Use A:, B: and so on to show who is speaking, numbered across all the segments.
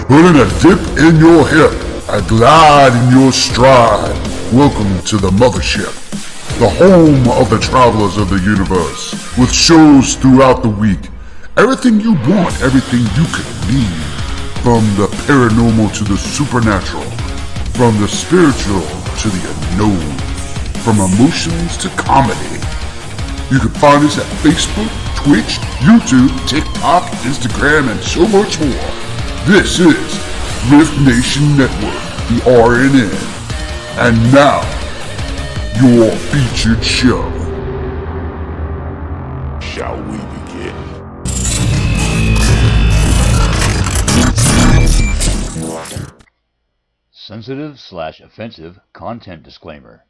A: Putting a dip in your hip, a glide in your stride. Welcome to the mothership, the home of the travelers of the universe, with shows throughout the week. Everything you want, everything you could need. From the paranormal to the supernatural, from the spiritual to the unknown, from emotions to comedy. You can find us at Facebook, Twitch, YouTube, TikTok, Instagram, and so much more. This is Rift Nation Network, the RNN. And now, your featured show. Shall we begin?
B: Sensitive/offensive content disclaimer.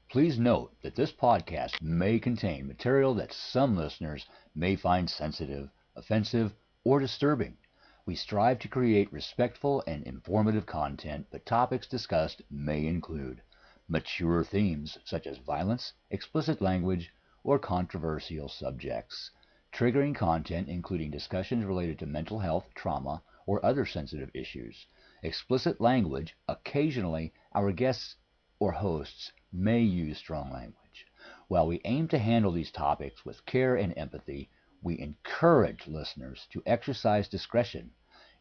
B: Please note that this podcast may contain material that some listeners may find sensitive, offensive, or disturbing. We strive to create respectful and informative content, but topics discussed may include mature themes such as violence, explicit language, or controversial subjects, triggering content including discussions related to mental health, trauma, or other sensitive issues, explicit language. Occasionally, our guests or hosts may use strong language. While we aim to handle these topics with care and empathy, we encourage listeners to exercise discretion.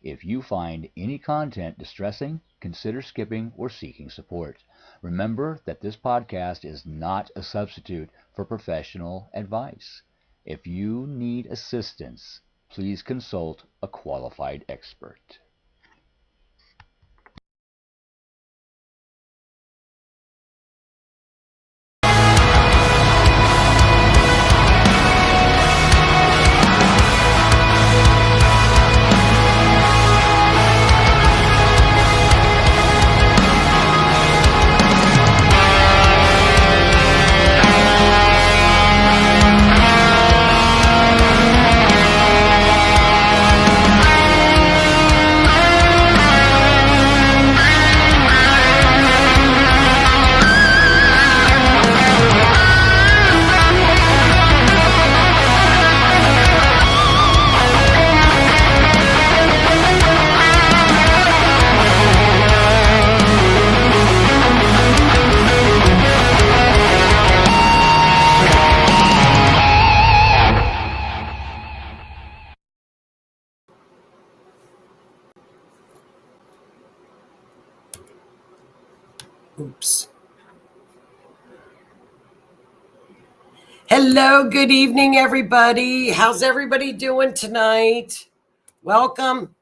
B: If you find any content distressing, consider skipping or seeking support. Remember that this podcast is not a substitute for professional advice. If you need assistance, please consult a qualified expert.
C: Oops. Hello, good evening, everybody. How's everybody doing tonight? Welcome.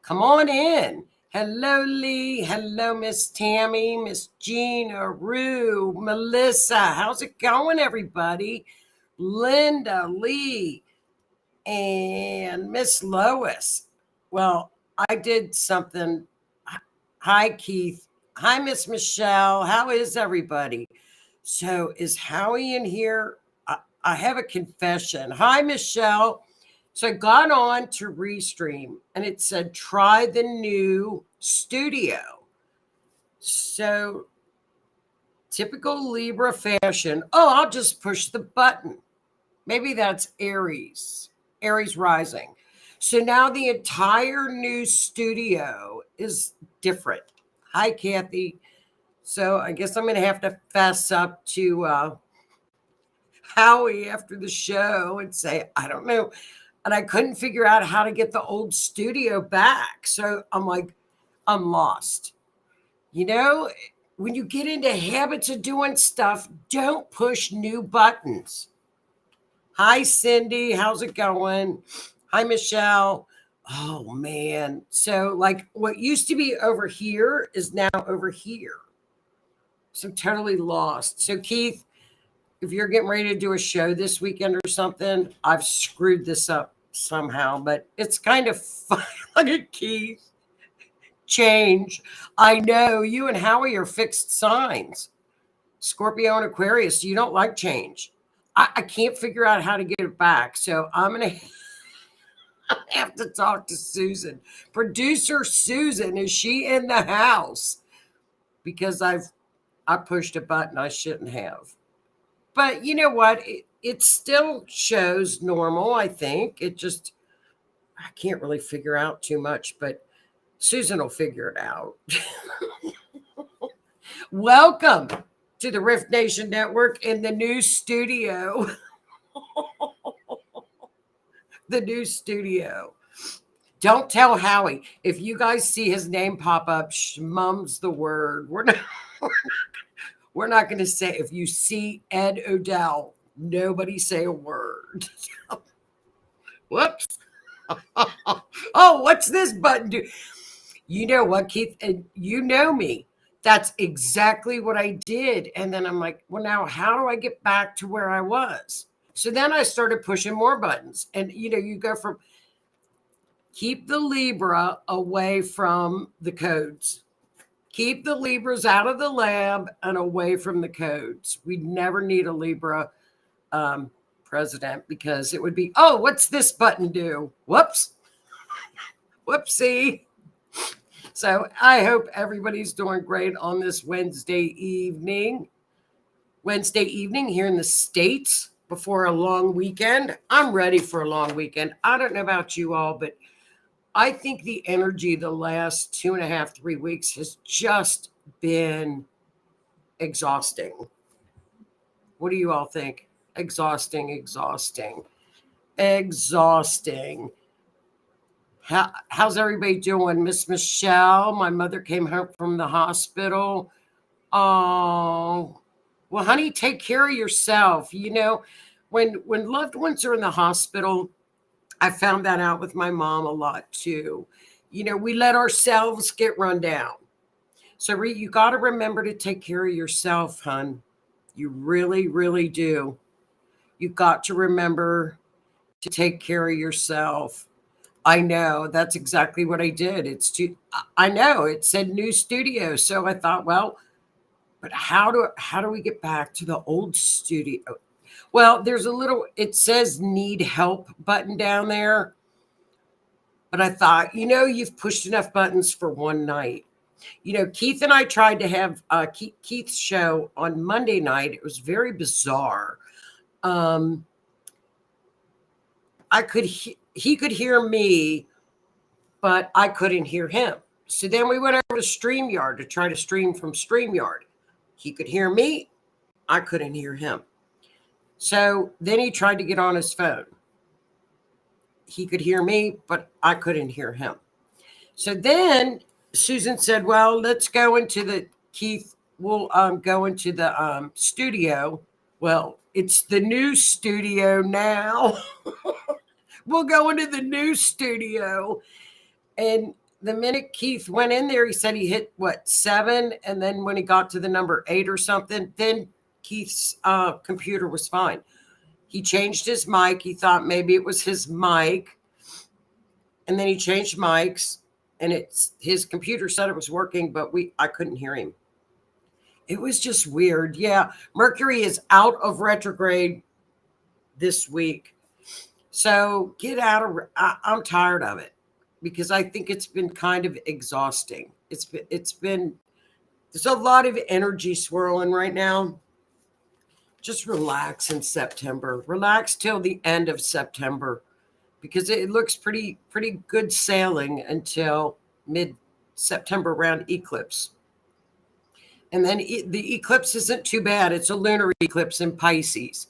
C: Come on in. Hello, Lee. Hello, Miss Tammy, Miss Gina, Rue, Melissa. How's it going, everybody? Linda, Lee, and Miss Lois. Well, I did something. Hi, Keith. Hi, Miss Michelle. How is everybody? So is Howie in here? I have a confession. Hi, Michelle. So I got on to Restream and it said, try the new studio. So typical Libra fashion. Oh, I'll just push the button. Maybe that's Aries rising. So now the entire new studio is different. Hi, Kathy. So I guess I'm going to have to fess up to Howie after the show and say, I don't know. And I couldn't figure out how to get the old studio back. So I'm like, I'm lost. You know, when you get into habits of doing stuff, don't push new buttons. Hi, Cindy. How's it going? Hi, Michelle. Oh, man. So like what used to be over here is now over here. So I'm totally lost. So Keith, if you're getting ready to do a show this weekend or something, I've screwed this up somehow, but it's kind of fun. Look at Keith. Change. I know you and Howie are fixed signs. Scorpio and Aquarius, you don't like change. I can't figure out how to get it back. So I'm going to have to talk to Susan. Producer Susan, is she in the house? Because I pushed a button I shouldn't have. But you know what? It still shows normal, I think. I can't really figure out too much. But Susan will figure it out. Welcome to the Rift Nation Network in the new studio. The new studio. Don't tell Howie. If you guys see his name pop up, mum's the word. We're not going to say, if you see Ed Odell, nobody say a word. Whoops. Oh, what's this button do? You know what, Keith? And you know me. That's exactly what I did. And then I'm like, well, now how do I get back to where I was? So then I started pushing more buttons. And, you go from keep the Libra away from the codes. Keep the Libras out of the lab and away from the codes. We'd never need a Libra president, because it would be, oh, what's this button do? Whoops. Whoopsie. So I hope everybody's doing great on this Wednesday evening here in the States before a long weekend. I'm ready for a long weekend. I don't know about you all, but I think the energy the last 2.5, 3 weeks has just been exhausting. What do you all think? Exhausting. How's everybody doing? Miss Michelle, my mother came home from the hospital. Oh, well, honey, take care of yourself. When loved ones are in the hospital, I found that out with my mom a lot too. We let ourselves get run down. So you got to remember to take care of yourself, hon. You really, really do. You've got to remember to take care of yourself. I know, that's exactly what I did. I know it said new studio. So I thought, well, but how do we get back to the old studio? Well, there's it says need help button down there. But I thought, you've pushed enough buttons for one night. Keith and I tried to have Keith's show on Monday night. It was very bizarre. He could hear me, but I couldn't hear him. So then we went over to StreamYard to try to stream from StreamYard. He could hear me. I couldn't hear him. So then he tried to get on his phone. He could hear me, but I couldn't hear him. So then Susan said, well, let's go into we'll go into the studio. Well, it's the new studio now. We'll go into the new studio. And the minute Keith went in there, he said he hit 7. And then when he got to the number 8 or something, then Keith's computer was fine. He changed his mic. He thought maybe it was his mic. And then he changed mics, and his computer said it was working, but I couldn't hear him. It was just weird. Yeah. Mercury is out of retrograde this week. So get out of, I'm tired of it, because I think it's been kind of exhausting. There's a lot of energy swirling right now. Just relax in September. Relax till the end of September, because it looks pretty good sailing until mid-September around eclipse. And then the eclipse isn't too bad. It's a lunar eclipse in Pisces.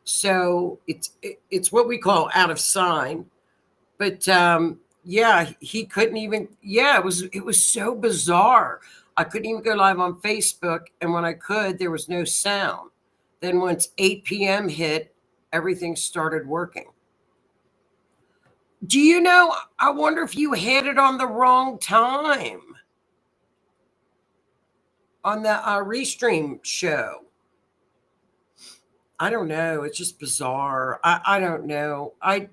C: So it's what we call out of sign. But he couldn't even, it was so bizarre. I couldn't even go live on Facebook. And when I could, there was no sound. Then once 8 p.m. hit, everything started working. Do you know, I wonder if you had it on the wrong time on the Restream show. I don't know. It's just bizarre. I don't know. I'm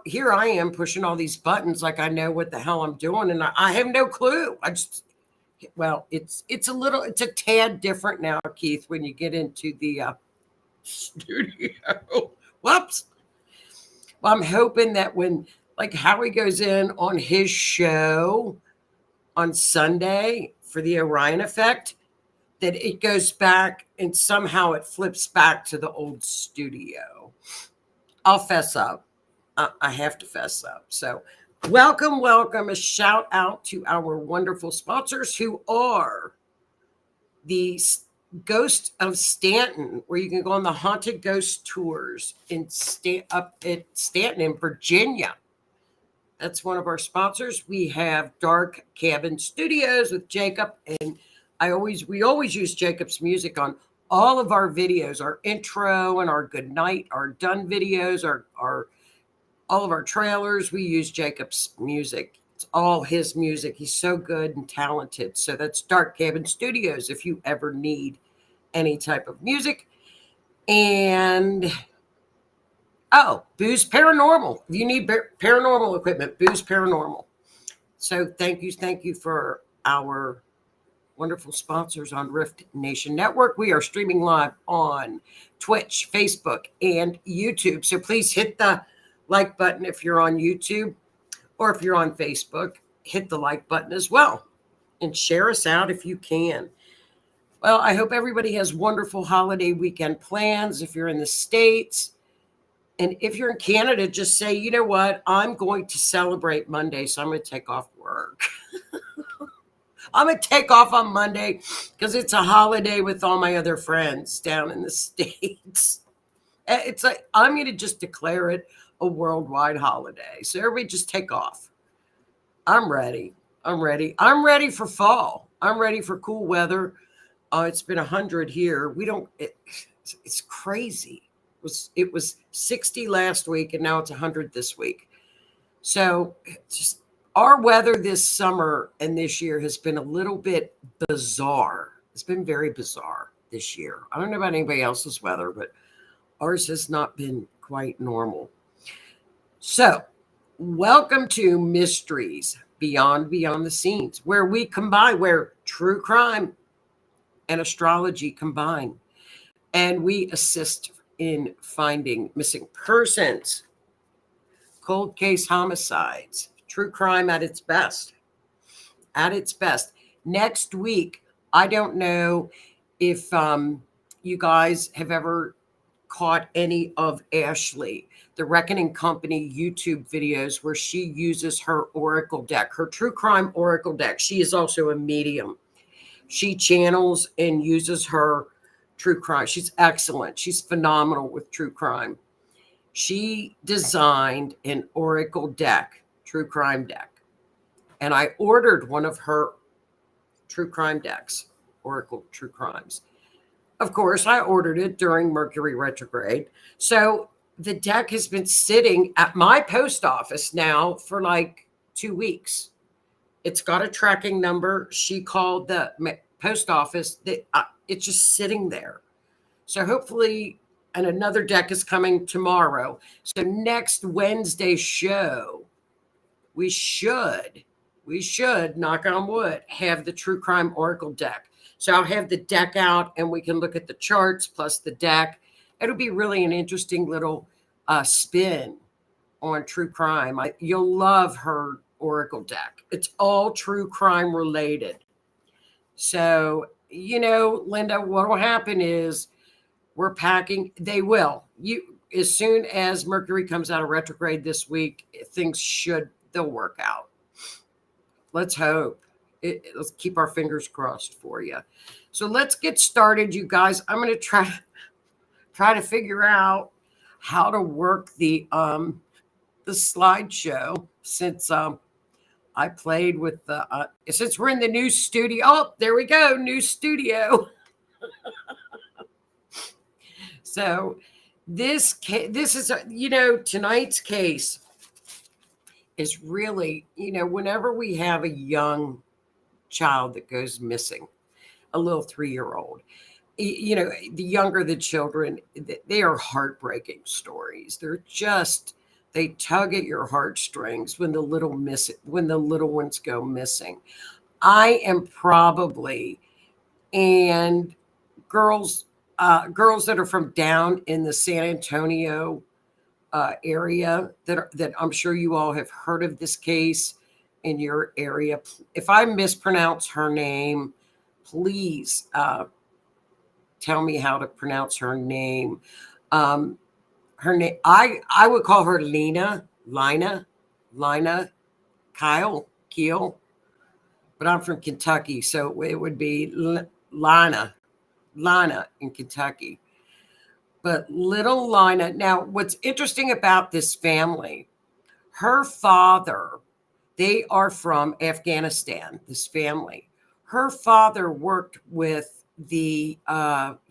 C: here I am pushing all these buttons like I know what the hell I'm doing, and I have no clue. It's a tad different now, Keith, when you get into the studio. Whoops. Well, I'm hoping that when Howie goes in on his show on Sunday for the Orion effect, that it goes back and somehow it flips back to the old studio. I'll fess up. I have to fess up. So Welcome. A shout out to our wonderful sponsors who are the Ghost of Stanton, where you can go on the haunted ghost tours up at Stanton in Virginia. That's one of our sponsors. We have Dark Cabin Studios with Jacob, and we always use Jacob's music on all of our videos, our intro and our good night, our done videos, our all of our trailers. We use Jacob's music. It's all his music. He's so good and talented. So that's Dark Cabin Studios if you ever need any type of music. And Booze Paranormal. If you need paranormal equipment, Booze Paranormal. So thank you for our wonderful sponsors on Rift Nation Network. We are streaming live on Twitch, Facebook, and YouTube. So please hit the like button if you're on YouTube, or if you're on Facebook, hit the like button as well and share us out if you can. Well, I hope everybody has wonderful holiday weekend plans if you're in the States. And if you're in Canada, just say, you know what, I'm going to celebrate Monday, so I'm going to take off work. I'm going to take off on Monday because it's a holiday with all my other friends down in the States. It's like, I'm going to just declare it a worldwide holiday. So everybody just take off. I'm ready. I'm ready for fall. I'm ready for cool weather. It's been 100 here. It's crazy. It was 60 last week, and now it's 100 this week. So just our weather this summer and this year has been a little bit bizarre. It's been very bizarre this year. I don't know about anybody else's weather, but ours has not been quite normal. So welcome to Mysteries Beyond the Scenes, where true crime and astrology combine, and we assist in finding missing persons, cold case homicides, true crime at its best. Next week, I don't know if you guys have ever caught any of Ashley, the Reckoning Company YouTube videos where she uses her oracle deck, her true crime oracle deck. She is also a medium. She channels and uses her true crime. She's excellent. She's phenomenal with true crime. She designed an oracle deck, true crime deck. And I ordered one of her true crime decks, Oracle True Crimes. Of course, I ordered it during Mercury retrograde. So the deck has been sitting at my post office now for like 2 weeks. It's got a tracking number. She called the post office. It's just sitting there. So hopefully, and another deck is coming tomorrow. So next Wednesday show, we should, knock on wood, have the True Crime Oracle deck. So I'll have the deck out and we can look at the charts plus the deck. It'll be really an interesting little spin on true crime. You'll love her Oracle deck. It's all true crime related. So, Linda, what will happen is we're packing. They will. As soon as Mercury comes out of retrograde this week, they'll work out. Let's hope. Let's keep our fingers crossed for you. So let's get started, you guys. I'm going to try to figure out how to work the slideshow since I played with since we're in the new studio. Oh, there we go, new studio. So this is tonight's case is really, whenever we have a young child that goes missing, a little 3-year-old, the younger the children, they are heartbreaking stories. They tug at your heartstrings when the little ones go missing. I am probably, and girls that are from down in the San Antonio area that I'm sure you all have heard of this case in your area. If I mispronounce her name, please tell me how to pronounce her name. Her name, I would call her Lina Keel, but I'm from Kentucky, so it would be Lina in Kentucky. But little Lina, now what's interesting about this family, her father, they are from Afghanistan, this family. Her father worked with the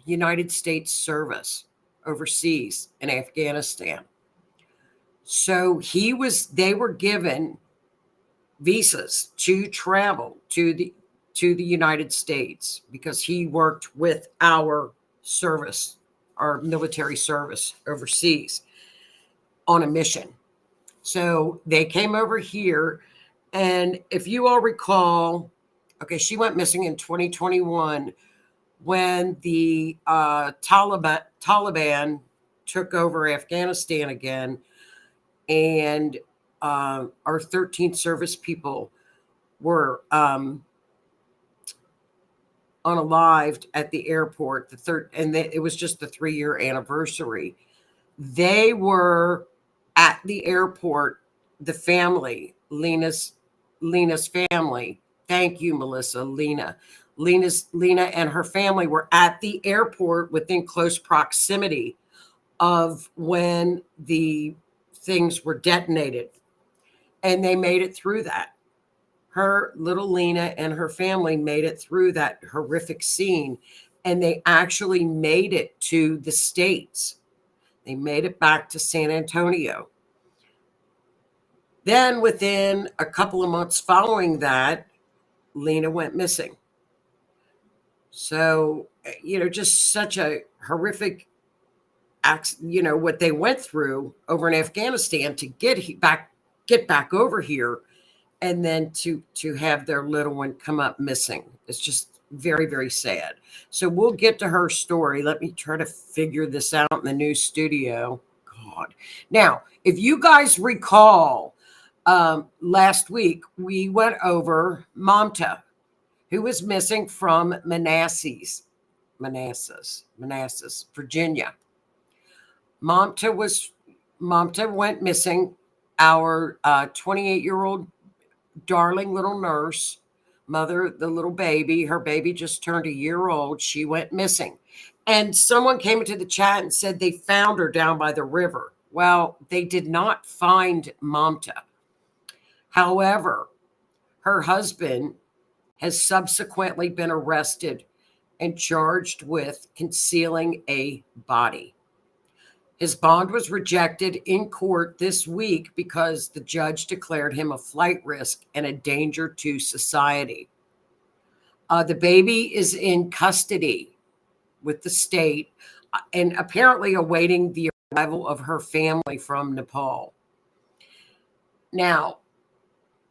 C: United States service overseas in Afghanistan. So they were given visas to travel to the United States because he worked with our service, our military service overseas on a mission. So they came over here, and if you all recall, okay, she went missing in 2021 when the Taliban took over Afghanistan again, and our 13 service people were unalived at the airport. It was just the 3-year anniversary. They were at the airport. The family, Lena's family. Thank you, Melissa. Lena and her family were at the airport within close proximity of when the things were detonated, and they made it through that. Her little Lena and her family made it through that horrific scene, and they actually made it to the States. They made it back to San Antonio. Then within a couple of months following that, Lena went missing. So, just such a horrific, what they went through over in Afghanistan to get back over here, and then to have their little one come up missing. It's just very, very sad. So we'll get to her story. Let me try to figure this out in the new studio. God. Now, if you guys recall, last week we went over Mamta, who was missing from Manassas, Virginia. Mamta went missing. Our 28-year-old darling little nurse, mother, the little baby, her baby just turned a year old. She went missing. And someone came into the chat and said they found her down by the river. Well, they did not find Mamta. However, her husband has subsequently been arrested and charged with concealing a body. His bond was rejected in court this week because the judge declared him a flight risk and a danger to society. The baby is in custody with the state and apparently awaiting the arrival of her family from Nepal. Now,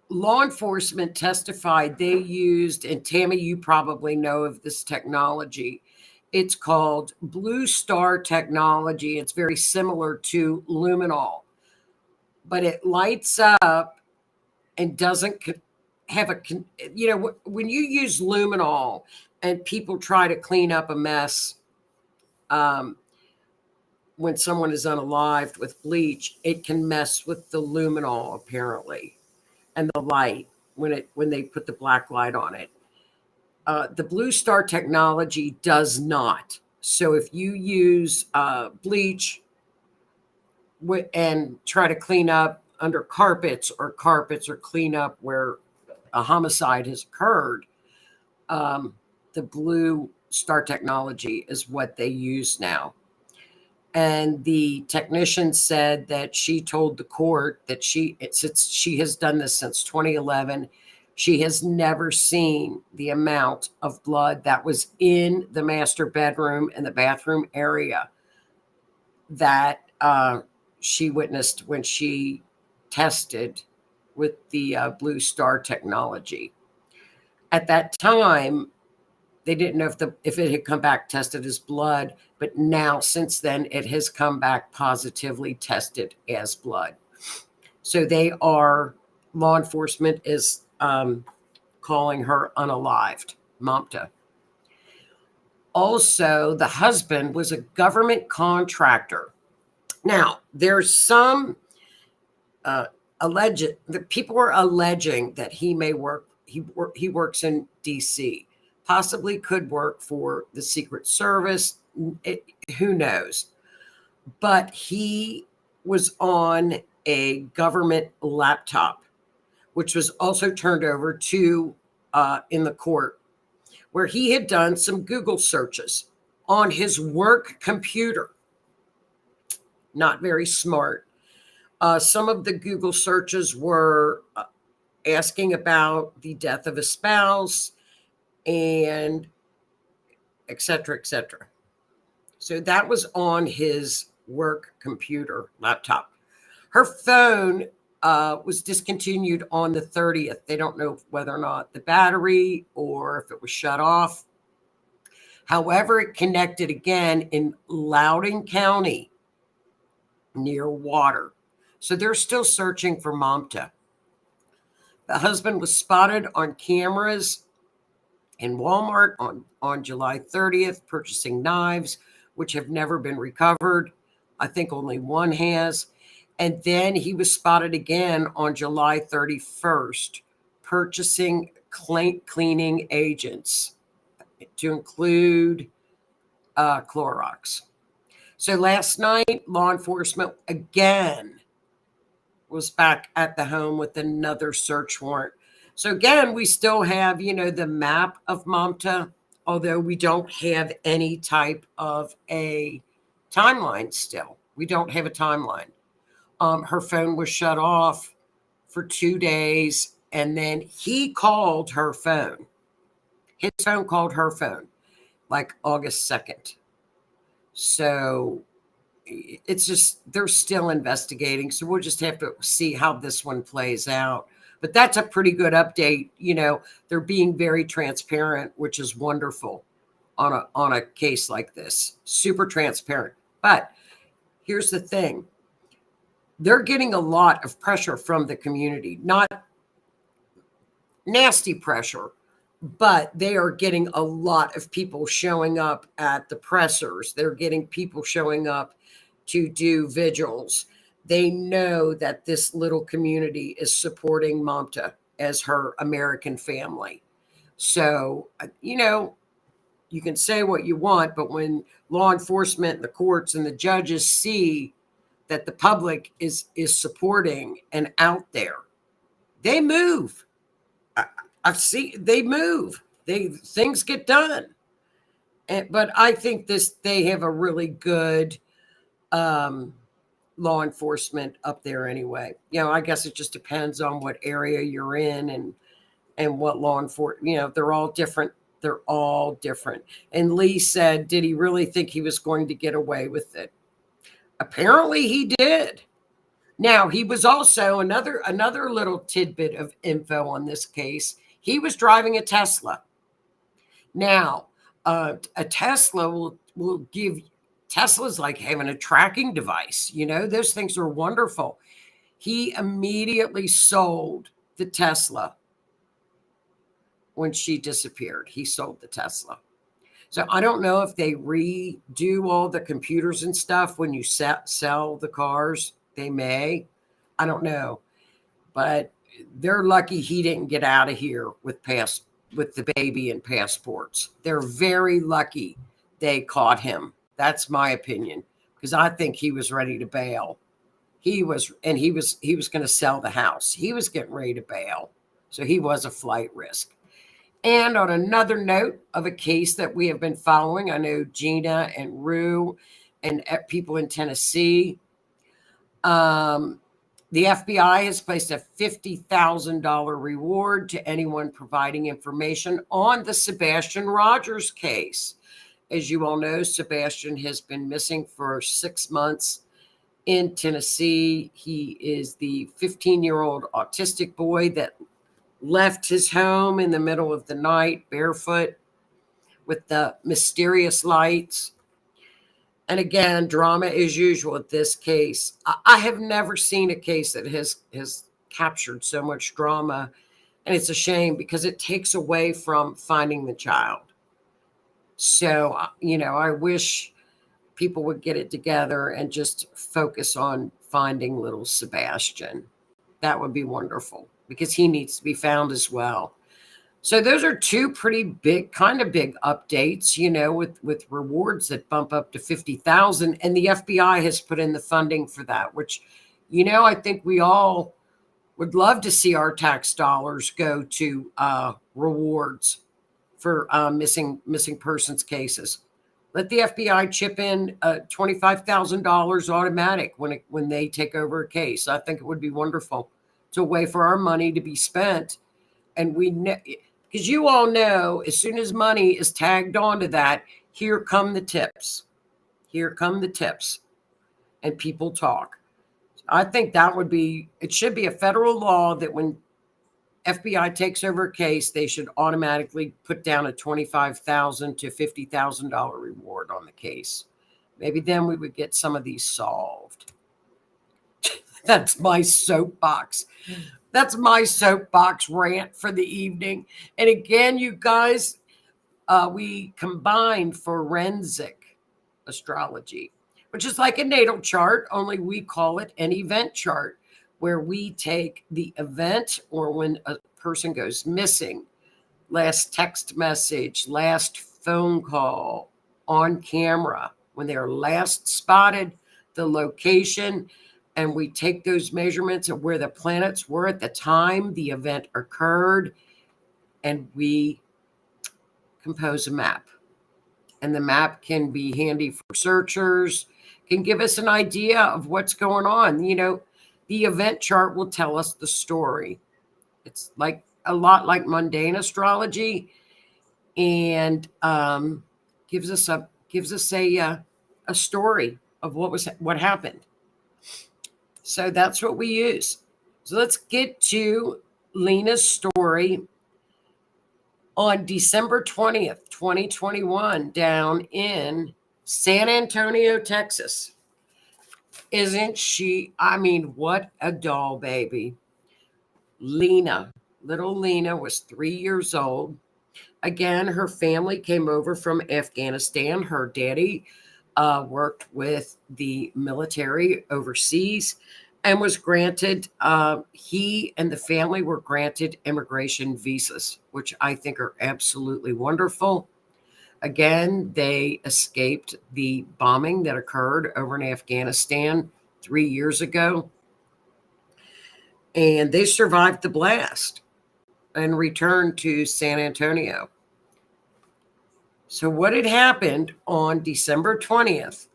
C: law enforcement testified they used, and Tammy, you probably know of this technology. It's called Blue Star technology. It's very similar to luminol, but it lights up and doesn't have when you use luminol and people try to clean up a mess, when someone is unalived with bleach, it can mess with the luminol apparently, and the light when they put the black light on it. The Blue Star technology does not. So if you use bleach and try to clean up under carpets or clean up where a homicide has occurred, the Blue Star technology is what they use now. And the technician said that she told the court that since she has done this since 2011, she has never seen the amount of blood that was in the master bedroom and the bathroom area that she witnessed when she tested with the Blue Star technology. At that time, they didn't know if it had come back tested as blood, but now since then it has come back positively tested as blood. So law enforcement is calling her unalived, Mamta. Also, the husband was a government contractor. Now, there's some the people were alleging that he may work. He works in D.C. Possibly could work for the Secret Service. Who knows? But he was on a government laptop, which was also turned over to in the court, where he had done some Google searches on his work computer. Not very smart. Some of the Google searches were asking about the death of a spouse and et cetera, et cetera. So that was on his work computer laptop. Her phone was discontinued on the 30th. They don't know whether or not the battery or if it was shut off. However, it connected again in Loudoun County near water. So they're still searching for Mamta. The husband was spotted on cameras in Walmart on July 30th, purchasing knives, which have never been recovered. I think only one has. And then he was spotted again on July 31st, purchasing cleaning agents to include Clorox. So last night, law enforcement again was back at the home with another search warrant. So again, we still have, the map of Mamta, although we don't have any type of a timeline still. We don't have a timeline. Her phone was shut off for 2 days, and then he called her phone. His phone called her phone, like August 2nd. So it's just, they're still investigating. So we'll just have to see how this one plays out. But that's a pretty good update. They're being very transparent, which is wonderful on a case like this. Super transparent. But here's the thing. They're getting a lot of pressure from the community, not nasty pressure, but they are getting a lot of people showing up at the pressers. They're getting people showing up to do vigils. They know that this little community is supporting Mamta as her American family. So, you can say what you want, but when law enforcement, the courts, and the judges see that the public is supporting and out there, they move. They move. Things get done. But I think they have a really good law enforcement up there anyway. I guess it just depends on what area you're in and what law enforcement, they're all different. They're all different. And Lee said, did he really think he was going to get away with it? Apparently he did. Now, he was also another little tidbit of info on this case. He was driving a Tesla. Now, a Tesla will give, Tesla's like having a tracking device. Those things are wonderful. He immediately sold the Tesla when she disappeared. He sold the Tesla. So I don't know if they redo all the computers and stuff when you sell the cars. They may. I don't know. But they're lucky he didn't get out of here with the baby and passports. They're very lucky they caught him. That's my opinion, because I think he was ready to bail. He was going to sell the house. He was getting ready to bail. So he was a flight risk. And on another note of a case that we have been following, I know Gina and Rue and people in Tennessee, the FBI has placed a $50,000 reward to anyone providing information on the Sebastian Rogers case. As you all know, Sebastian has been missing for 6 months in Tennessee. He is the 15-year-old autistic boy that left his home in the middle of the night barefoot with the mysterious lights. And again, drama as usual at this case. I have never seen a case that has captured so much drama. And it's a shame because it takes away from finding the child. So, I wish people would get it together and just focus on finding little Sebastian. That would be wonderful because he needs to be found as well. So those are two pretty big, kind of big updates, with rewards that bump up to 50,000, and the FBI has put in the funding for that, which, I think we all would love to see our tax dollars go to rewards for missing persons cases. Let the FBI chip in $25,000 automatic when they take over a case. I think it would be wonderful. It's a way for our money to be spent, and because you all know, as soon as money is tagged onto that, here come the tips. Here come the tips, and people talk. I think it should be a federal law that when FBI takes over a case, they should automatically put down a $25,000 to $50,000 reward on the case. Maybe then we would get some of these solved. That's my soapbox. That's my soapbox rant for the evening. And again, you guys, we combined forensic astrology, which is like a natal chart, only we call it an event chart, where we take the event, or when a person goes missing, last text message, last phone call, on camera, when they are last spotted, the location, and we take those measurements of where the planets were at the time the event occurred, and we compose a map. And the map can be handy for searchers, can give us an idea of what's going on. The event chart will tell us the story. It's like a lot like mundane astrology, and gives us a story of what happened. So that's what we use. So let's get to Lena's story on December 20th, 2021, down in San Antonio, Texas. Isn't she? I mean, what a doll baby. Little Lena was 3 years old. Again, her family came over from Afghanistan. Her daddy worked with the military overseas and was granted, he and the family were granted immigration visas, which I think are absolutely wonderful. Again, they escaped the bombing that occurred over in Afghanistan 3 years ago, and they survived the blast and returned to San Antonio. So what had happened on December 20th,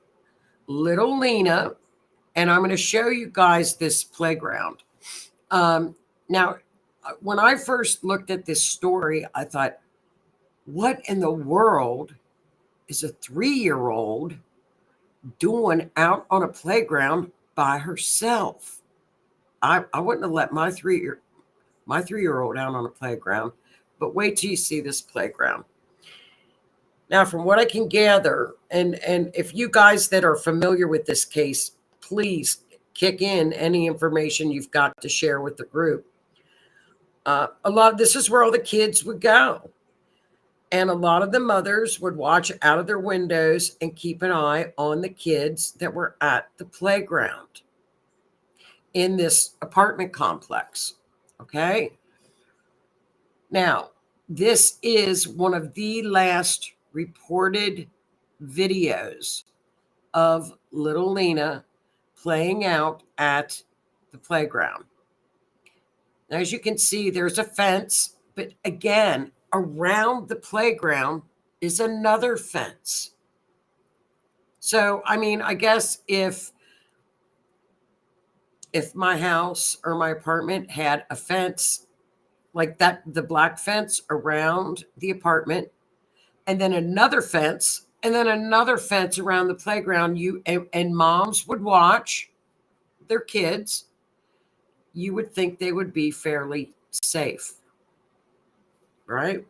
C: little Lena, and I'm going to show you guys this playground. Now, when I first looked at this story, I thought, what in the world is a 3-year-old doing out on a playground by herself? I wouldn't have let my 3-year-old out on a playground, but wait till you see this playground. Now, from what I can gather, and if you guys that are familiar with this case, please kick in any information you've got to share with the group. A lot of this is where all the kids would go. And a lot of the mothers would watch out of their windows and keep an eye on the kids that were at the playground in this apartment complex. Okay. Now, this is one of the last reported videos of little Lena playing out at the playground. Now, as you can see, there's a fence, but again, around the playground is another fence. So, I mean, I guess if my house or my apartment had a fence like that, the black fence around the apartment, and then another fence, and then another fence around the playground, and moms would watch their kids, you would think they would be fairly safe, right?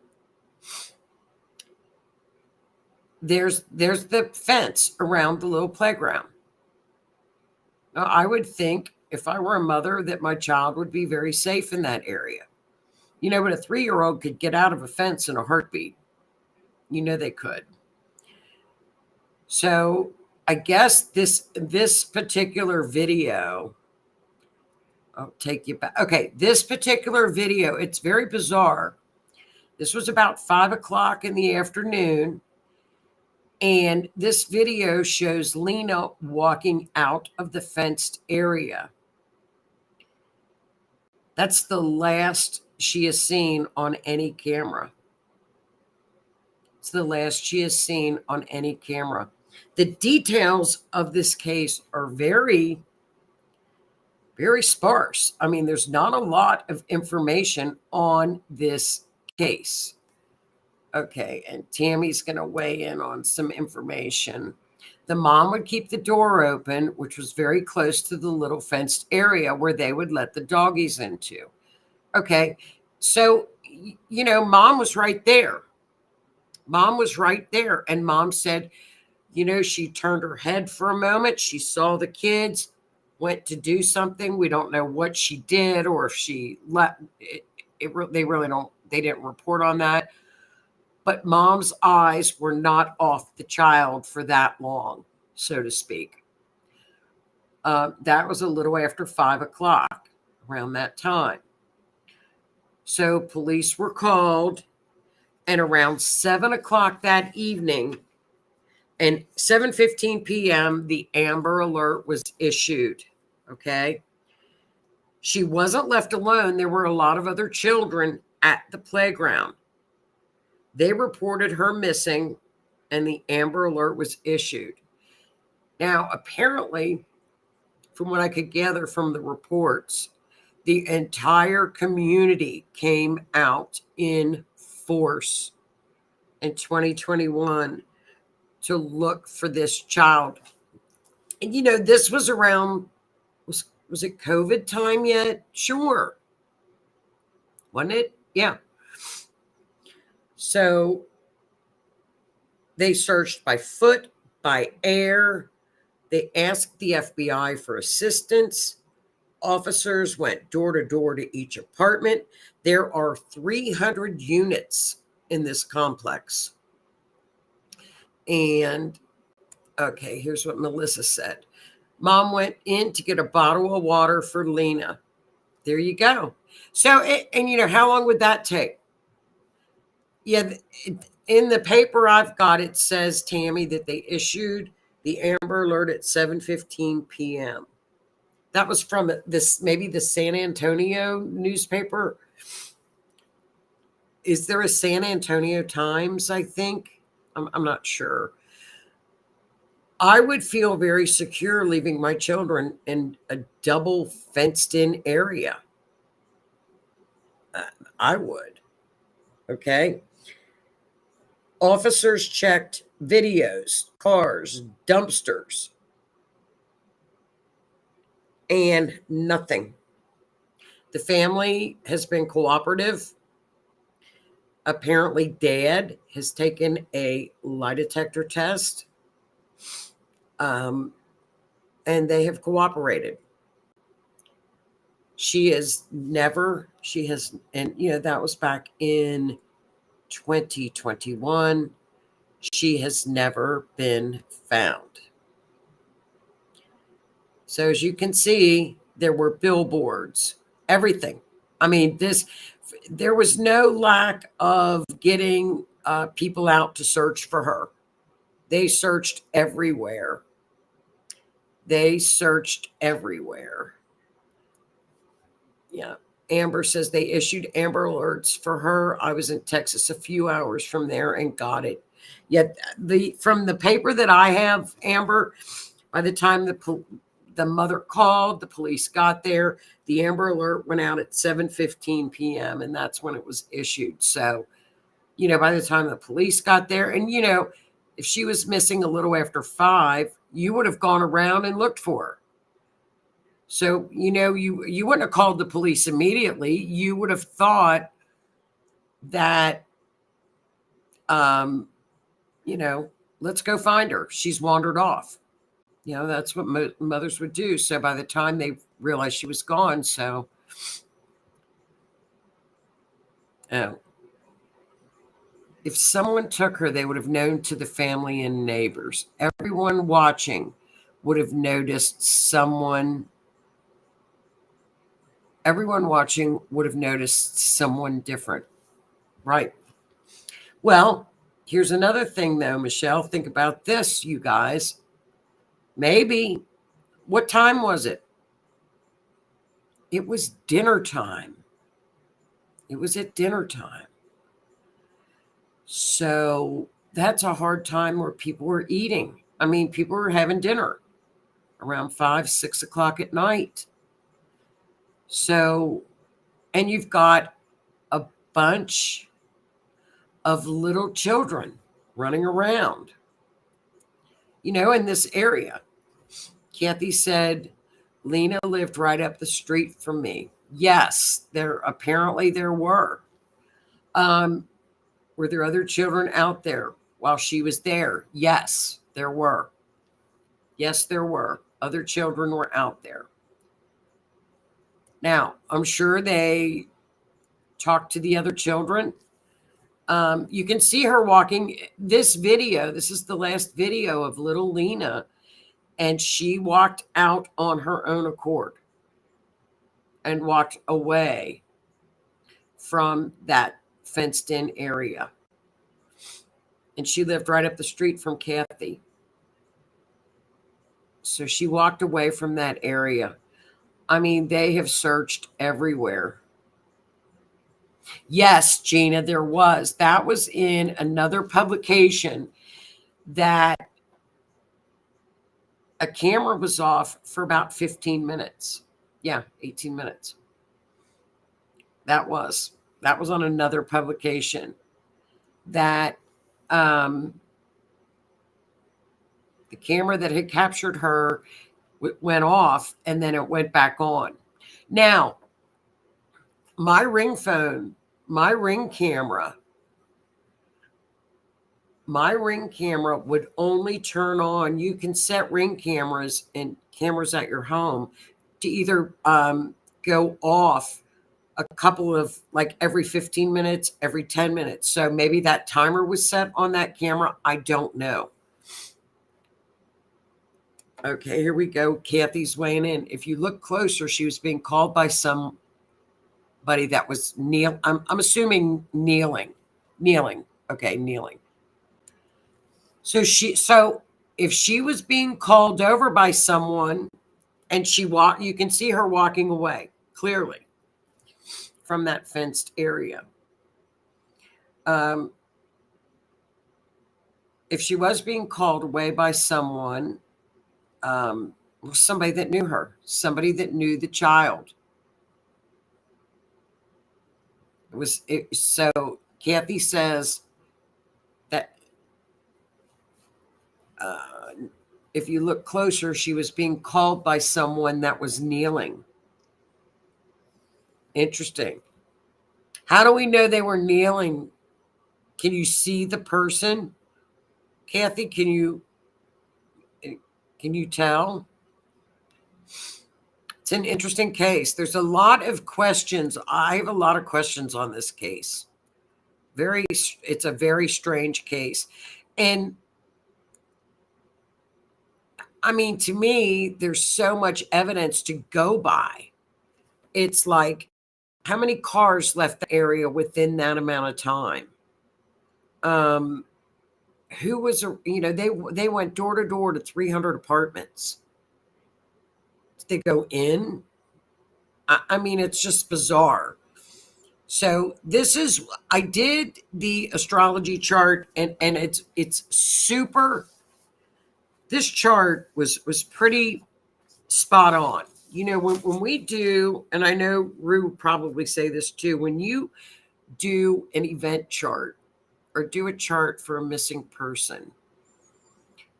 C: There's the fence around the little playground. Now, I would think if I were a mother that my child would be very safe in that area. But a 3-year-old could get out of a fence in a heartbeat. They could. So I guess this particular video I'll take you back. Okay, this particular video, it's very bizarre. This was about 5 o'clock in the afternoon. And this video shows Lena walking out of the fenced area. That's the last she is seen on any camera. It's the last she is seen on any camera. The details of this case are very, very sparse. I mean, there's not a lot of information on this case. Okay, and Tammy's going to weigh in on some information. The mom would keep the door open, which was very close to the little fenced area where they would let the doggies into. Okay, so, mom was right there. Mom was right there. And mom said, she turned her head for a moment. She saw the kids, went to do something. We don't know what she did or if she left. They didn't report on that. But mom's eyes were not off the child for that long, so to speak. That was a little after 5 o'clock, around that time. So police were called, and around 7 o'clock that evening, and 7:15 p.m., the Amber Alert was issued, okay? She wasn't left alone. There were a lot of other children at the playground. They reported her missing, and the Amber Alert was issued. Now, apparently, from what I could gather from the reports, the entire community came out in force in 2021 to look for this child. And, this was around, was it COVID time yet? Sure. Wasn't it? Yeah. So they searched by foot, by air. They asked the FBI for assistance. Officers went door to door to each apartment. There are 300 units in this complex. And, okay, here's what Melissa said. Mom went in to get a bottle of water for Lena. There you go. So, how long would that take? Yeah, in the paper I've got, it says, Tammy, that they issued the Amber Alert at 7:15 p.m. That was from maybe the San Antonio newspaper. Is there a San Antonio Times, I think? I'm not sure. I would feel very secure leaving my children in a double fenced-in area. I would. Okay? Officers checked videos, cars, dumpsters, and nothing. The family has been cooperative. Apparently, Dad has taken a lie detector test, and they have cooperated. That was back in 2021. She has never been found. So as you can see, there were billboards, everything. I mean, there was no lack of getting people out to search for her. They searched everywhere. Yeah. Amber says they issued Amber Alerts for her. I was in Texas a few hours from there and got it. Yet from the paper that I have, Amber, by the time the mother called, the police got there, the Amber Alert went out at 7:15 p.m. and that's when it was issued. So, by the time the police got there, and if she was missing a little after 5, you would have gone around and looked for her. So, you wouldn't have called the police immediately. You would have thought that, let's go find her. She's wandered off. That's what mothers would do. So by the time they realized she was gone, if someone took her, they would have known to the family and neighbors. Everyone watching would have noticed someone everyone watching would have noticed someone different. Right. Well, here's another thing, though, Michelle. Think about this, you guys. Maybe, what time was it? It was dinner time. It was at dinner time. So that's a hard time where people were eating. I mean, people were having dinner around 5, 6 o'clock at night. So, and you've got a bunch of little children running around, in this area. Kathy said, Lena lived right up the street from me. Yes, there were. Were there other children out there while she was there? Yes, there were. Yes, there were. Other children were out there. Now, I'm sure they talked to the other children. You can see her walking. This is the last video of little Lena, and she walked out on her own accord and walked away from that fenced-in area. And she lived right up the street from Kathy. So she walked away from that area. I mean, they have searched everywhere. Yes, Gina, there was. That was in another publication that a camera was off for about 15 minutes. Yeah, 18 minutes. That was on another publication that the camera that had captured her went off and then it went back on. Now, my Ring phone, my Ring camera would only turn on. You can set Ring cameras and cameras at your home to either go off a couple of, like, every 15 minutes, every 10 minutes. So maybe that timer was set on that camera. I don't know. Okay, here we go. Kathy's weighing in. If you look closer, she was being called by somebody that was I'm assuming kneeling. Okay, kneeling. So if she was being called over by someone and you can see her walking away clearly from that fenced area. If she was being called away by someone, somebody that knew her, somebody that knew the child. So Kathy says that if you look closer, she was being called by someone that was kneeling. Interesting. How do we know they were kneeling? Can you see the person? Kathy, can you tell? It's an interesting case. There's a lot of questions. I have a lot of questions on this case. It's a very strange case. And I mean, to me, there's so much evidence to go by. It's like, how many cars left the area within that amount of time? Who was, they went door to door to 300 apartments. Did they go in? I mean, it's just bizarre. So I did the astrology chart and it's super, this chart was pretty spot on. When we do, and I know Rue would probably say this too, when you do an event chart or do a chart for a missing person,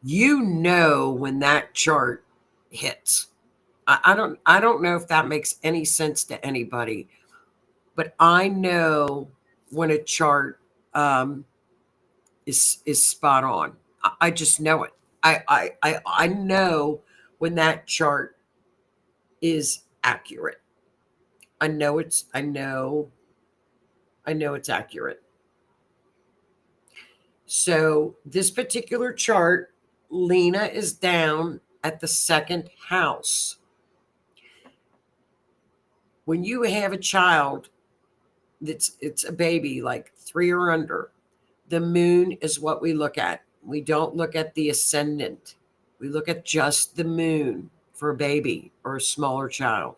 C: when that chart hits. I don't know if that makes any sense to anybody, but I know when a chart is spot on. I just know it. I know when that chart is accurate. I know it's accurate. So this particular chart, Lena is down at the second house. when you have a child it's a baby like 3 or under, the moon is what we look at. We don't look at the ascendant. We look at just the moon for a baby or a smaller child.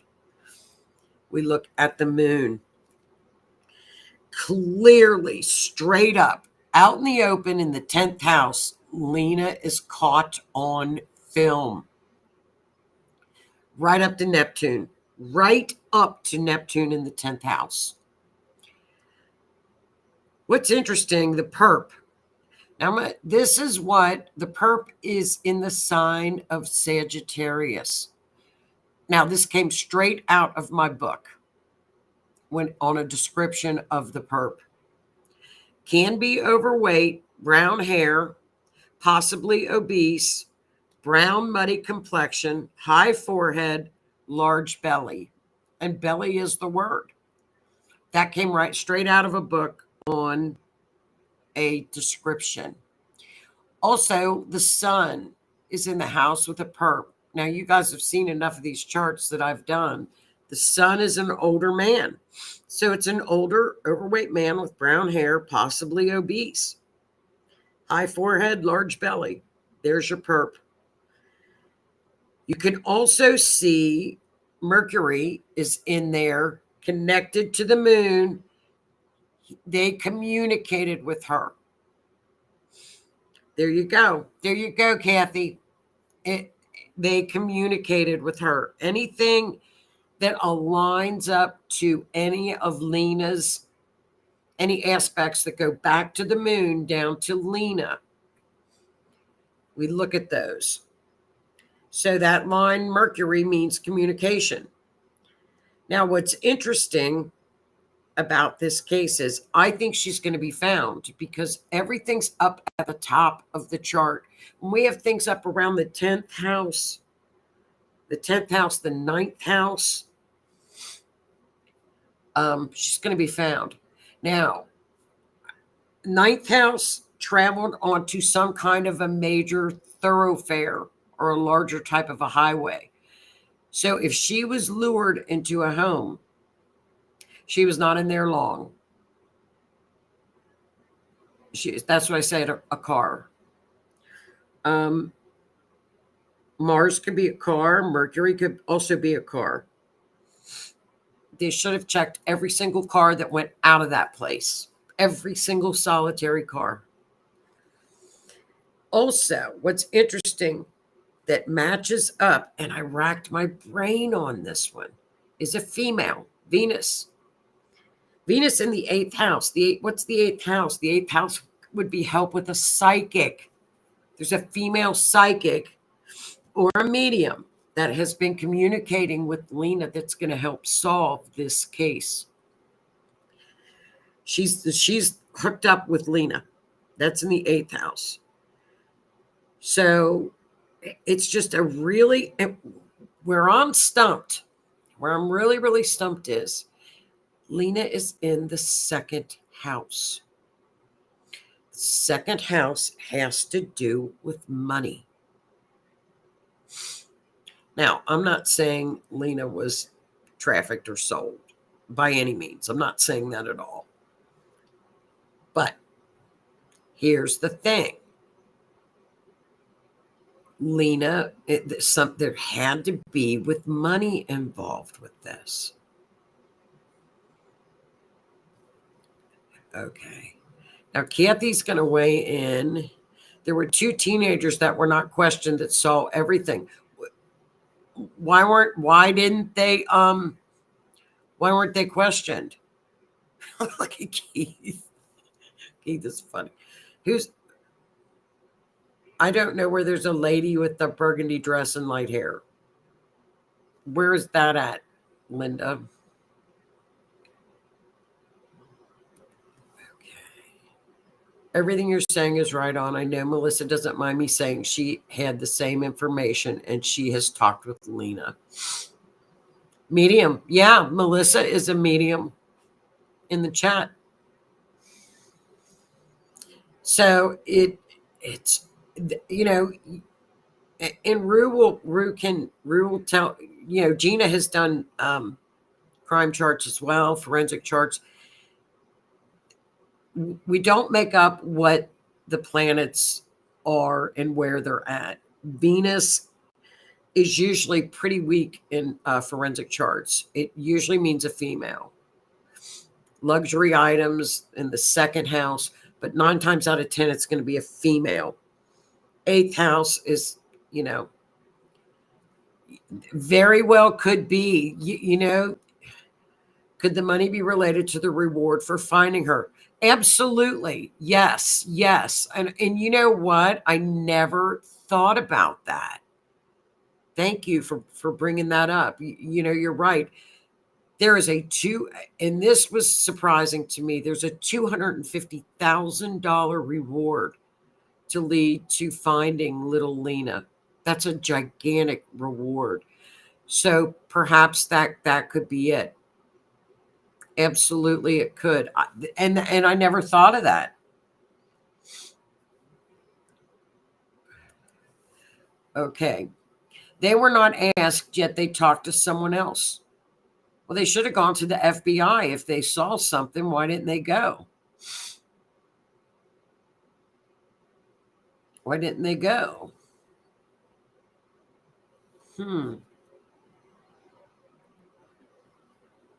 C: We look at the moon. Clearly, straight up, out in the open in the 10th house, Lena is caught on film. Right up to Neptune. Right up to Neptune in the 10th house. What's interesting, the perp. Now, this is what the perp is in the sign of Sagittarius. Now, this came straight out of my book when on a description of the perp. Can be overweight, brown hair, possibly obese, brown muddy complexion, high forehead, large belly. And belly is the word. That came right straight out of a book on a description. Also, the sun is in the house with a perp. Now, you guys have seen enough of these charts that I've done. The sun is an older man. So it's an older, overweight man with brown hair, possibly obese. High forehead, large belly. There's your perp. You can also see Mercury is in there, connected to the moon. They communicated with her. There you go. There you go, Kathy. They communicated with her. Anything that aligns up to any of Lena's, any aspects that go back to the moon down to Lena, we look at those. So that line Mercury means communication. Now, what's interesting about this case is I think she's going to be found because everything's up at the top of the chart. When we have things up around the 10th house, the 9th house, she's going to be found. Now, 9th house traveled onto some kind of a major thoroughfare or a larger type of a highway. So if she was lured into a home, she was not in there long. That's what I said, a car. Mars could be a car. Mercury could also be a car. They should have checked every single car that went out of that place. Every single solitary car. Also, what's interesting that matches up, and I racked my brain on this one, is a female, Venus. Venus in the 8th house. What's the 8th house? The 8th house would be help with a psychic. There's a female psychic or a medium that has been communicating with Lena that's going to help solve this case. She's hooked up with Lena. That's in the 8th house. So it's just a really, where I'm stumped, where I'm really, really stumped is Lena is in the 2nd house. The 2nd house has to do with money. Now, I'm not saying Lena was trafficked or sold by any means. I'm not saying that at all. But here's the thing. Lena, there had to be with money involved with this. Okay. Now, Kathy's going to weigh in. There were 2 teenagers that were not questioned that saw everything. Why weren't they questioned? Look at Keith. Keith is funny. I don't know where there's a lady with the burgundy dress and light hair. Where is that at, Linda? Everything you're saying is right on. I know Melissa doesn't mind me saying she had the same information and she has talked with Lena. Medium. Yeah, Melissa is a medium in the chat. So it's, you know, and Rue will tell, you know, Gina has done crime charts as well, forensic charts. We don't make up what the planets are and where they're at. Venus is usually pretty weak in forensic charts. It usually means a female. Luxury items in the second house, but 9 times out of 10, it's going to be a female. 8th house is, very well could be, could the money be related to the reward for finding her? Absolutely. Yes. And you know what? I never thought about that. Thank you for bringing that up. You're right. There is and this was surprising to me. There's a $250,000 reward to lead to finding little Lena. That's a gigantic reward. So perhaps that could be it. Absolutely, it could. And I never thought of that. Okay. They were not asked, yet they talked to someone else. Well, they should have gone to the FBI if they saw something. Why didn't they go? Why didn't they go?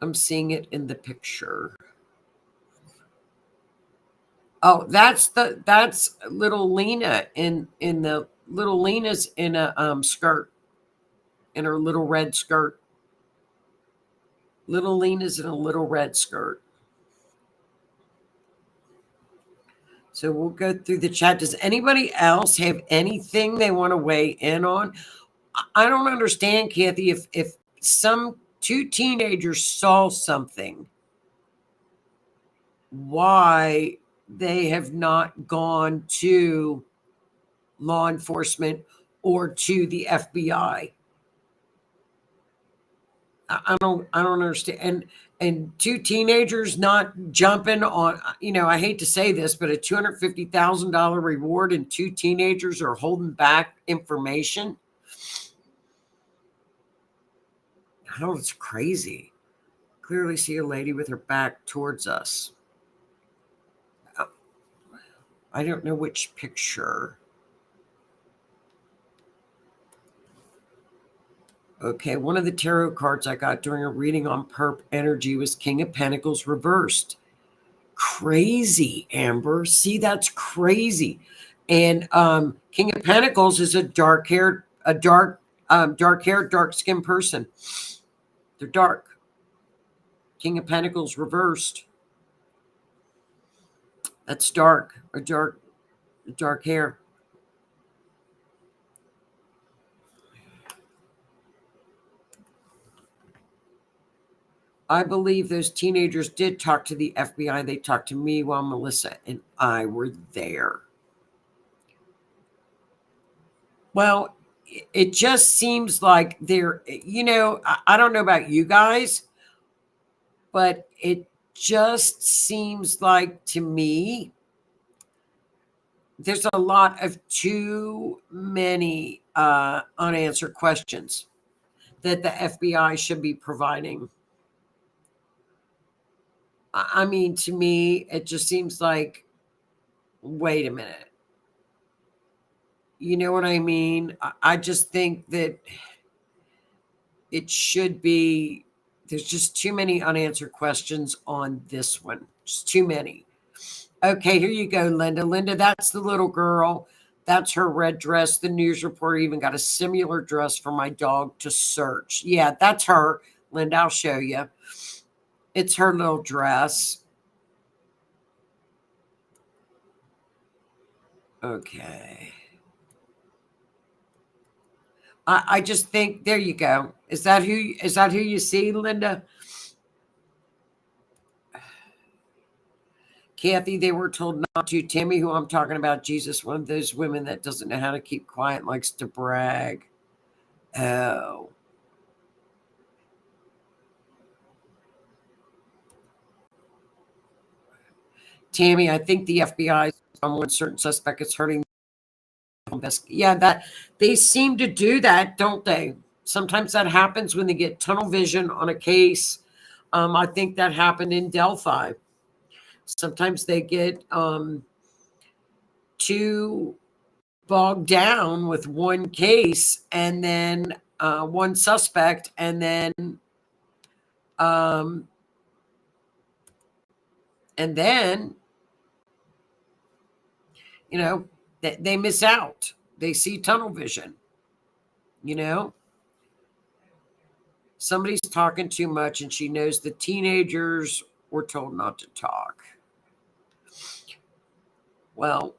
C: I'm seeing it in the picture. Oh, that's little Lena in the little Lena's in a skirt, in her little red skirt. Little Lena's in a little red skirt. So we'll go through the chat. Does anybody else have anything they want to weigh in on? I don't understand, Kathy, if some 2 teenagers saw something, why they have not gone to law enforcement or to the FBI. I don't understand. And 2 teenagers not jumping on, I hate to say this, but a $250,000 reward and 2 teenagers are holding back information. I know, it's crazy. Clearly see a lady with her back towards us. I don't know which picture. Okay, one of the tarot cards I got during a reading on perp energy was King of Pentacles reversed. Crazy, Amber. See, that's crazy. And King of Pentacles is a dark-skinned person. They're dark. King of Pentacles reversed. That's dark, or dark hair. I believe those teenagers did talk to the FBI. They talked to me while Melissa and I were there. Well, it just seems like they're, I don't know about you guys, but it just seems like to me there's a lot of too many unanswered questions that the FBI should be providing. I mean, to me, it just seems like, wait a minute. You know what I mean? I just think that it should be, there's just too many unanswered questions on this one. Just too many. Okay, here you go, Linda. Linda, that's the little girl. That's her red dress. The news reporter even got a similar dress for my dog to search. Yeah, that's her. Linda, I'll show you. It's her little dress. Okay. I just think, there you go. Is that who you see, Linda? Kathy, they were told not to. Tammy, who I'm talking about, Jesus, one of those women that doesn't know how to keep quiet, likes to brag. Oh. Tammy, I think the FBI on one certain suspect is hurting. Yeah, that they seem to do that, don't they? Sometimes that happens when they get tunnel vision on a case. I think that happened in Delphi. Sometimes they get too bogged down with one case and then one suspect, um, and then they miss out. They see tunnel vision. Somebody's talking too much, and she knows the teenagers were told not to talk. Well,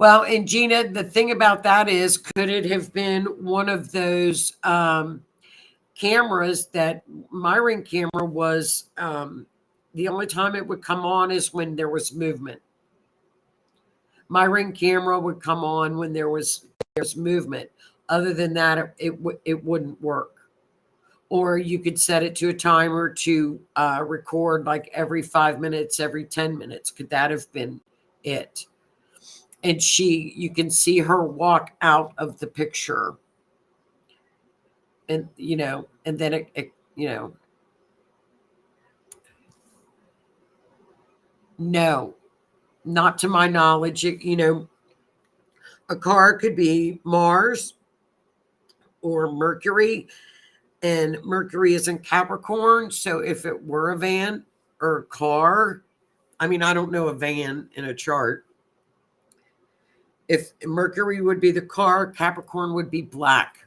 C: and Gina, the thing about that is, could it have been one of those cameras that my Ring camera was, the only time it would come on is when there was movement. My Ring camera would come on when there's movement. Other than that, it wouldn't work. Or you could set it to a timer to record like every 5 minutes, every 10 minutes. Could that have been it? And you can see her walk out of the picture. And, and then it no, not to my knowledge. A car could be Mars or Mercury, and Mercury is in Capricorn. So if it were a van or a car, I mean, I don't know a van in a chart. If Mercury would be the car, Capricorn would be black.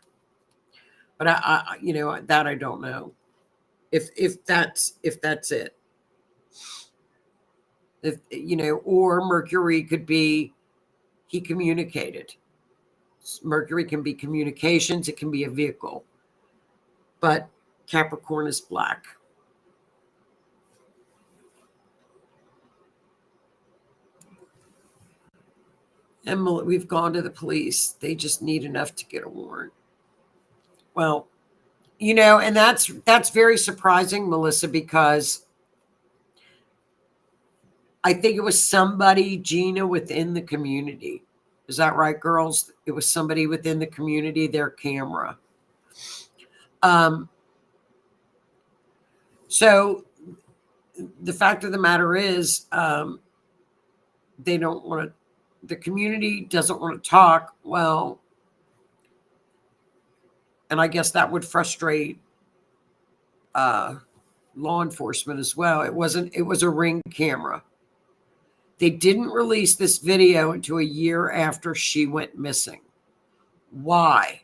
C: But I that I don't know. If that's it. If or Mercury could be he communicated. Mercury can be communications, it can be a vehicle. But Capricorn is black. And we've gone to the police. They just need enough to get a warrant. Well, and that's very surprising, Melissa, because I think it was somebody, Gina, within the community. Is that right, girls? It was somebody within the community, their camera. So the fact of the matter is, they don't want to, the community doesn't want to talk. Well, and I guess that would frustrate law enforcement as well. It was a Ring camera. They didn't release this video until a year after she went missing. Why?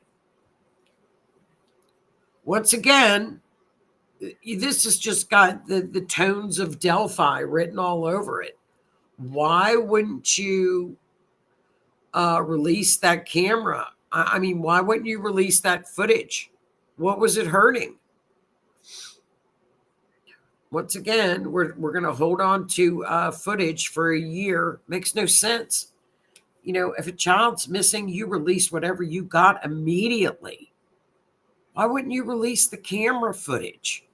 C: Once again, this has just got the tones of Delphi written all over it. Why wouldn't you release that camera? I mean, why wouldn't you release that footage? What was it hurting? Once again, we're going to hold on to footage for a year. Makes no sense. If a child's missing, you release whatever you got immediately. Why wouldn't you release the camera footage?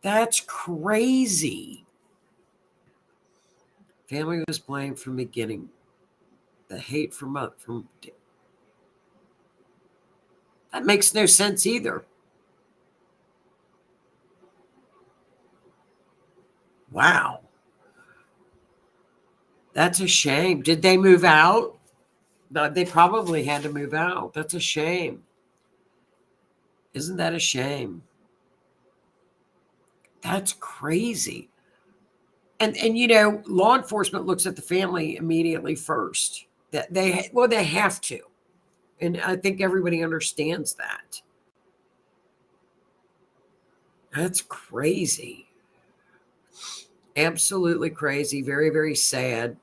C: That's crazy. Family was blamed from the beginning. The hate from that makes no sense either. Wow. That's a shame. Did they move out? No, they probably had to move out. That's a shame. Isn't that a shame? That's crazy. And law enforcement looks at the family immediately first. That they have to. And I think everybody understands that. That's crazy. Absolutely crazy. Very, very sad.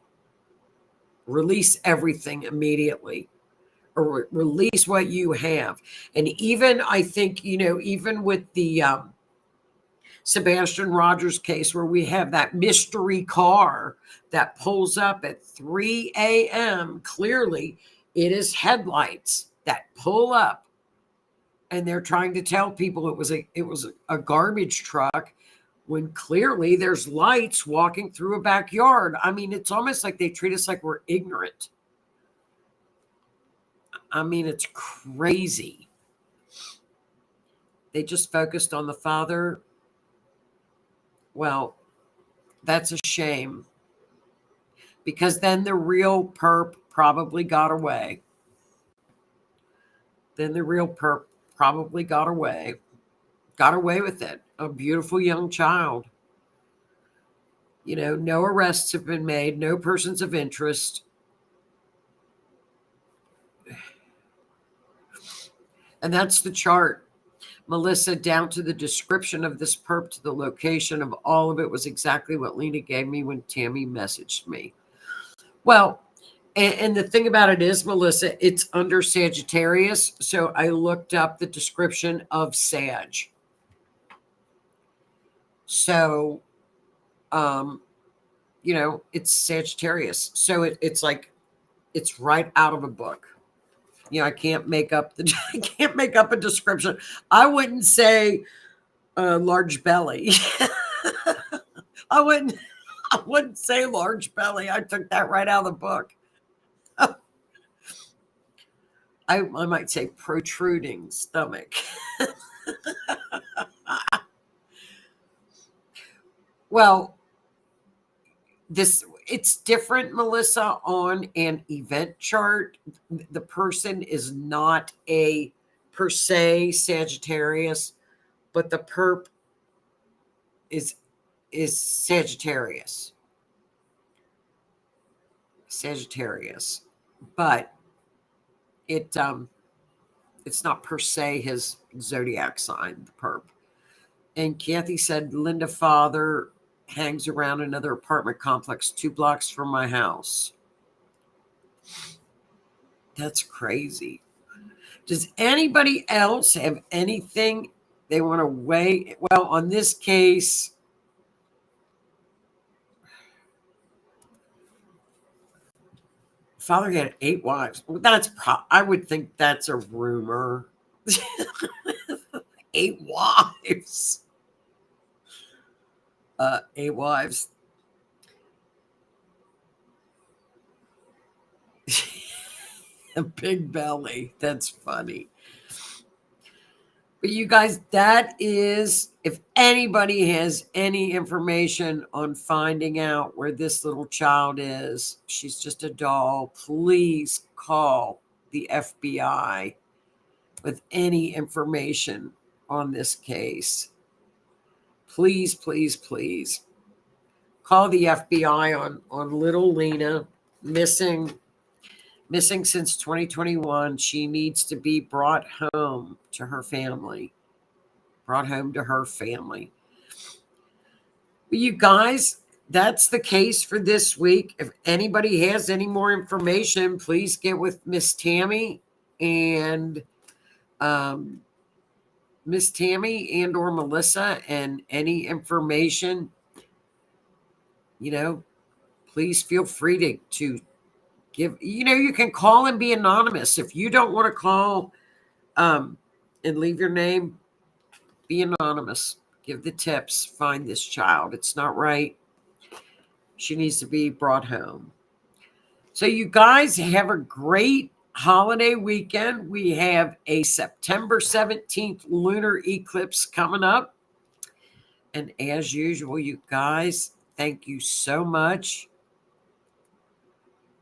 C: Release everything immediately. Or release what you have. And even, I think, even with the Sebastian Rogers case, where we have that mystery car that pulls up at 3 a.m., clearly it is headlights that pull up, and they're trying to tell people it was a garbage truck, when clearly there's lights walking through a backyard. I mean, it's almost like they treat us like we're ignorant. I mean, it's crazy. They just focused on the father. Well, that's a shame. Because then the real perp probably got away. Then the real perp probably got away. Got away with it. A beautiful young child. You know, no arrests have been made, no persons of interest. And that's the chart. Melissa, down to the description of this perp to the location of all of it was exactly what Lena gave me when Tammy messaged me. Well, and the thing about it is, Melissa, it's under Sagittarius. So I looked up the description of Sag. So, you know, it's Sagittarius. So it's like, it's right out of a book. You know, I can't make up a description. I wouldn't say large belly. I wouldn't say large belly. I took that right out of the book. I might say protruding stomach. Well, it's different, Melissa, on an event chart. The person is not a per se Sagittarius, but the perp is Sagittarius. Sagittarius. But it's not per se his zodiac sign, the perp. And Kathy said Linda father hangs around another apartment complex 2 blocks from my house. That's crazy. Does anybody else have anything they want to weigh? Well, on this case, father had 8 wives. I would think that's a rumor. 8 wives. 8 wives. A big belly. That's funny. But you guys, that is, if anybody has any information on finding out where this little child is, she's just a doll, please call the FBI with any information on this case. Please, please, please. Call the FBI on little Lena, missing since 2021. She needs to be brought home to her family. Brought home to her family. But you guys, that's the case for this week. If anybody has any more information, please get with Miss Tammy and Miss Tammy and or Melissa, and any information, you know, please feel free to give, you know, you can call and be anonymous. If you don't want to call and leave your name, be anonymous. Give the tips. Find this child. It's not right. She needs to be brought home. So you guys have a great holiday weekend. We have a September 17th lunar eclipse coming up. And as usual, you guys, thank you so much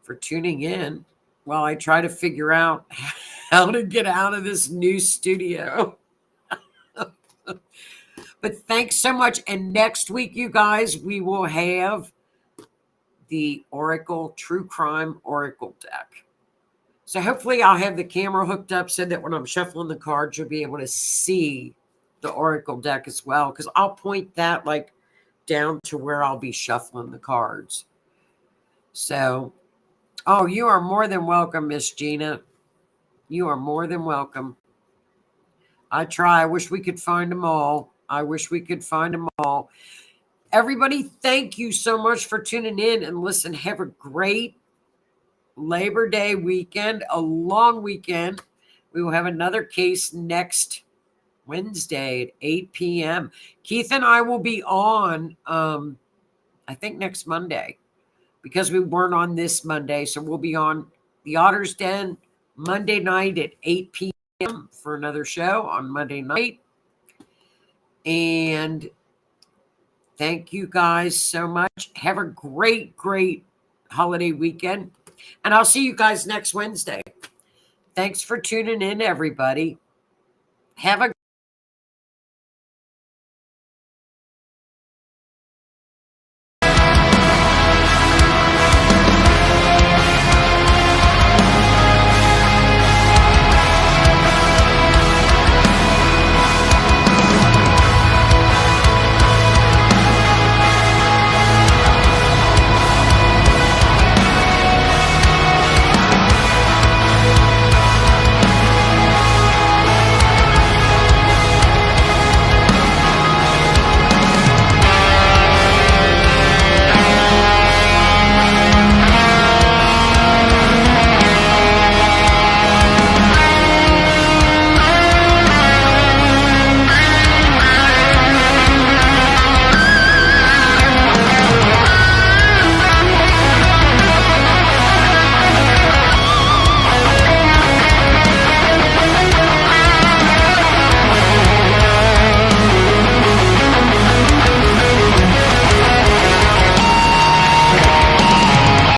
C: for tuning in while I try to figure out how to get out of this new studio. But thanks so much. And next week, you guys, we will have the Oracle True Crime Oracle deck. So hopefully I'll have the camera hooked up so that when I'm shuffling the cards, you'll be able to see the Oracle deck as well. Because I'll point that like down to where I'll be shuffling the cards. So, oh, you are more than welcome, Miss Gina. You are more than welcome. I try. I wish we could find them all. Everybody, thank you so much for tuning in. And listen, have a great Labor Day weekend, a long weekend. We will have another case next Wednesday at 8 p.m. Keith and I will be on, I think next Monday, because we weren't on this Monday. So we'll be on the Otter's Den Monday night at 8 p.m. for another show on Monday night. And thank you guys so much. Have a great, great holiday weekend. And I'll see you guys next Wednesday. Thanks for tuning in, everybody. Have a